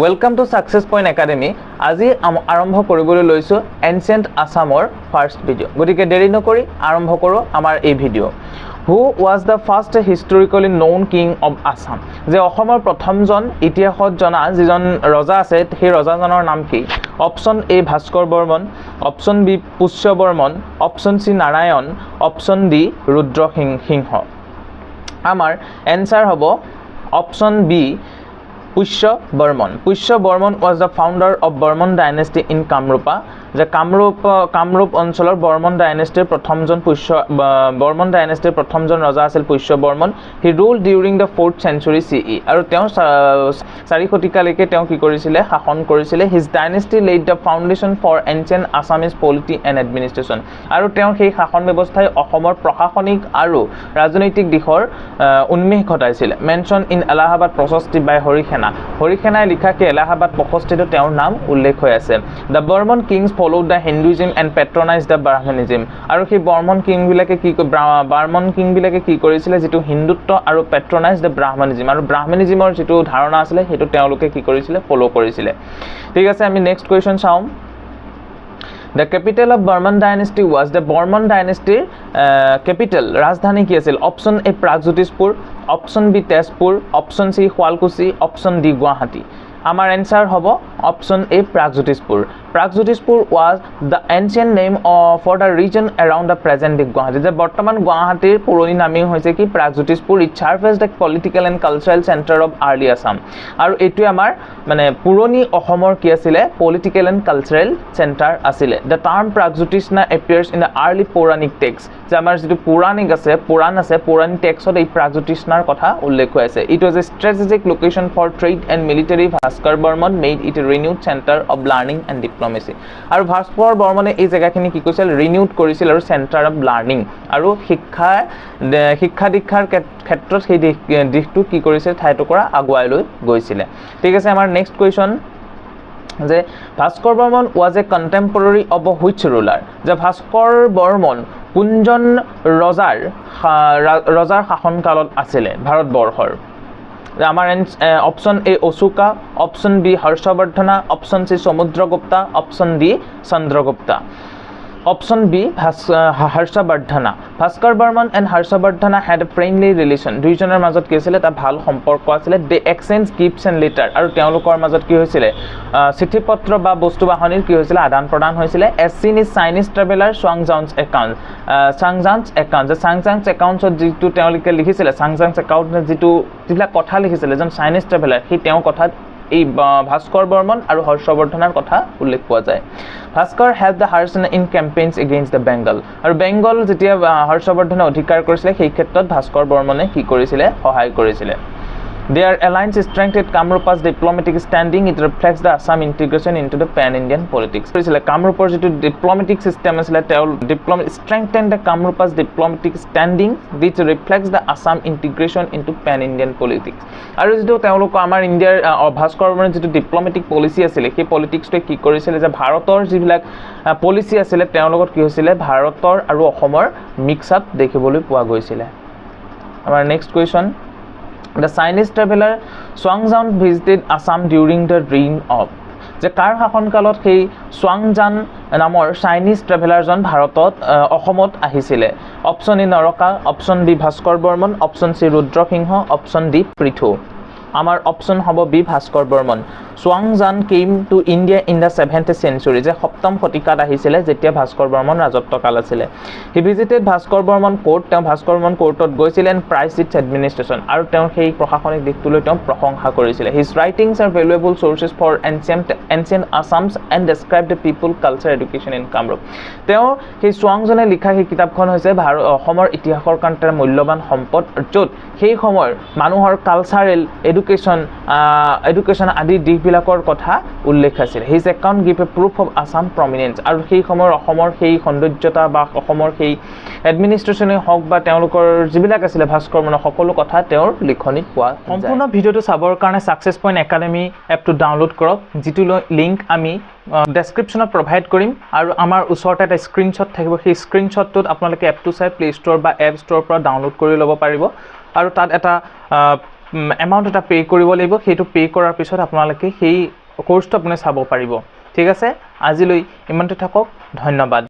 Welcome to success point academy. আজি আৰম্ভ কৰিবলৈ লৈছোঁ এনচিয়েণ্ট আছামৰ ফাৰ্ষ্ট ভিডিঅ'। গতিকে দেৰি নকৰি আৰম্ভ কৰোঁ আমাৰ এই video'. Who was the first historically known king of Assam? যে অসমৰ প্ৰথমজন ইতিহাসত জনা যিজন ৰজা আছে সেই ৰজাজনৰ নাম কি? Option A Bhaskar Varman, option B Pushya Varman, option C Narayan, option D Rudra Singha. আমাৰ এনচাৰ হ'ব option B Pushya Varman. Pushya Varman was the founder of Varman dynasty in Kamarupa. যে কামৰূপ অঞ্চলৰ বৰ্মন ডাইনেষ্টিৰ বৰ্মন ডাইনেষ্টিৰ প্ৰথমজন ৰজা আছিল Pushya Varman. He rule during the 4th century CE। আৰু তেওঁ 4 শতিকালৈকে তেওঁ কি কৰিছিলে? শাসন কৰিছিলে। His dynasty laid the foundation for ancient Assamese polity and administration. আৰু তেওঁৰ সেই শাসন ব্যৱস্থাই অসমৰ প্ৰশাসনিক আৰু ৰাজনৈতিক দিশৰ উন্মেষ ঘটাইছিলে। Mention in Allahabad Prashasti by Harisena. হৰিসেনাই লিখা সেই এলাহাবাদ প্ৰশস্তিটো তেওঁৰ নাম উল্লেখ হৈ আছে। The Varman kings followed the Hinduism and patronized the Brahmanism। আৰু সেই বৰ্মন কিংবিলাকে কি কৰিছিলে? যিটো হিন্দুত্ব আৰু পেট্ৰনাইজ দ্য ব্ৰাহ্মণিজিম। আৰু ব্ৰাহ্মণিজিমৰ যিটো ধাৰণা আছিলে সেইটো তেওঁলোকে কি কৰিছিলে? ফ'ল' কৰিছিলে। ঠিক আছে, আমি নেক্সট কুৱেশ্যন চাওঁ। The capital of Burman dynasty was the Burman dynasty capital ৰাজধানী কি আছিল? Option A Pragjyotishpur, option B Tezpur, option C Sualkuchi, option D Guwahati. আমাৰ এনচাৰ হ'ব option A Pragjyotishpur. Pragjyotishpur was the ancient name for the region around the present day Guwahati. যে বৰ্তমান গুৱাহাটীৰ পুৰণি নামেই হৈছে কি? Pragjyotishpur. It serve as the political and cultural centre of early Assam. আৰু এইটোৱে আমাৰ মানে পুৰণি অসমৰ কি আছিলে? পলিটিকেল এণ্ড কালচাৰেল চেণ্টাৰ আছিলে। The term প্ৰাগজ্যোতিষ্না appears in the early পৌৰাণিক টেক্সট। যে আমাৰ যিটো পুৰাণ আছে পৌৰাণিক টেক্সটত এই প্ৰাগজ্যোতিষ্নাৰ কথা উল্লেখ হৈ আছে। It was a strategic location for trade and military. Bhaskar Varman made it a renewed centre of learning and diplomacy. আৰু ভাস্কৰ বৰ্মনে এই জেগাখিনি কি কৰিছিল? ৰিনিউড কৰিছিল আৰু চেণ্টাৰ অফ লাৰ্ণিং আৰু শিক্ষা দীক্ষাৰ ক্ষেত্ৰত সেই দিশটো কি কৰিছিল? ঠাইটুকুৰা আগুৱাই লৈ গৈছিলে। ঠিক আছে, আমাৰ নেক্সট কুৱেশ্যন যে Bhaskar Varman was a contemporary of which ruler? যে ভাস্কৰ বৰ্মন কোনজন ৰজাৰ শাসনকালত আছিলে ভাৰতবৰ্ষৰ? আমাৰ option A Ashoka, option B Harshavardhana, option C Samudragupta, option D Chandragupta. Option B Harshavardhana. Bhaskar Varman and Harshavardhana had a friendly relation. দুইজনৰ মাজত কি হৈছিলে? এটা ভাল সম্পৰ্ক আছিলে। They exchange gifts and letter. আৰু তেওঁলোকৰ মাজত কি হৈছিলে? চিঠি পত্ৰ বা বস্তু বাহনিৰ কি হৈছিলে? আদান প্ৰদান হৈছিলে। এজ চিন ইজ চাইনিজ ট্ৰেভেলাৰ চাংজাংছ একাউণ্ট। যে চাংজাংছ একাউণ্টছত যিটো তেওঁলোকে লিখিছিলে, চাংজাংছ একাউণ্টত যিবিলাক কথা লিখিছিলে এজন চাইনিজ ট্ৰেভেলাৰ, সেই তেওঁৰ কথাত এই ভাস্কৰ বৰ্মন আৰু হৰ্ষবৰ্ধনাৰ কথা উল্লেখ পোৱা যায়। Bhaskar help the Harshavardhan in campaigns against the Bengal. আৰু বেংগল যেতিয়া হৰ্ষবৰ্ধনে অধিকাৰ কৰিছিলে সেই ক্ষেত্ৰত ভাস্কৰ বৰ্মনে কি কৰিছিলে? সহায় কৰিছিলে। Their alliance strengthened Kamrupa's diplomatic standing. It reflects the Assam integration into the pan-Indian politics. Kamrupar যিটো diplomatic system আছিলে, তেওঁ strengthened the Kamrupa's diplomatic standing, which reflects the Assam integration into pan-Indian politics. আৰু যিটো তেওঁলোকৰ আমাৰ ইণ্ডিয়াৰ ভাস্কৰ বৰ্মনৰ যিটো ডিপ্ল'মেটিক পলিচি আছিলে, সেই পলিটিক্সটোৱে কি কৰিছিলে? যে ভাৰতৰ যিবিলাক পলিচি আছিলে তেওঁৰ লগত কি হৈছিলে? ভাৰতৰ আৰু অসমৰ মিক্স আপ দেখিবলৈ পোৱা গৈছিলে। আমাৰ next question. The Chinese traveler Xuanzang visited Assam during the reign of। যে কাৰ শাসনকালত সেই চুৱাংজান নামৰ চাইনিজ ট্ৰেভেলাৰজন অসমত আহিছিলে? Option A Naraka, option B Bhaskar Varman, option C Rudra Singha, option D Prithu. আমাৰ অপশ্যন হ'ব B Bhaskar Varman. Xuanzang came to India in the 7th century। যে 7ম শতিকাত আহিছিলে যেতিয়া ভাস্কৰ বৰ্মন ৰাজত্বকাল আছিলে। He visited Bhaskar Varman court. তেওঁ ভাস্কৰ বৰ্মন কোৰ্টত গৈছিলে এণ্ড প্ৰাইজ ইটছ এডমিনিষ্ট্ৰেশ্যন। আৰু তেওঁ সেই প্ৰশাসনিক দিশটোলৈ তেওঁ প্ৰশংসা কৰিছিলে। His writings are valuable sources for ancient Assam's and describe the people culture education in Kamrup. তেওঁ সেই চুৱাংজনে লিখা সেই কিতাপখন হৈছে অসমৰ ইতিহাসৰ কাৰণে এটা মূল্যৱান সম্পদ, য'ত সেই সময়ৰ মানুহৰ কালচাৰেল এডুকেশ্যন আদি দিশবিলাকৰ কথা উল্লেখ আছিল। His account give a proof of Assam prominence. আৰু সেই সময়ৰ অসমৰ সেই সৌন্দৰ্যতা বা অসমৰ সেই এডমিনিষ্ট্ৰেশ্যনেই হওক বা তেওঁলোকৰ যিবিলাক আছিলে ভাস্কৰ বৰ্মনৰ সকলো কথা তেওঁৰ লিখনিত পোৱা। সম্পূৰ্ণ ভিডিঅ'টো চাবৰ কাৰণে সাকসেছ পইণ্ট একাডেমি এপটো ডাউনলোড কৰক, যিটো লিংক আমি ডেছক্ৰিপশ্যনত প্ৰভাইড কৰিম। আৰু আমাৰ ওচৰতে এটা স্ক্ৰীনশ্বট থাকিব, সেই স্ক্ৰীনশ্বটটোত আপোনালোকে এপটো চাই প্লে ষ্ট'ৰ বা এপ ষ্ট'ৰৰ পৰা ডাউনলোড কৰি ল'ব পাৰিব। আৰু তাত এটা এমাউণ্ট এটা পে' কৰিব লাগিব, সেইটো পে' কৰাৰ পিছত আপোনালোকে সেই কোৰ্চটো আপুনি চাব পাৰিব। ঠিক আছে, আজিলৈ ইমানতে থাকক, ধন্যবাদ।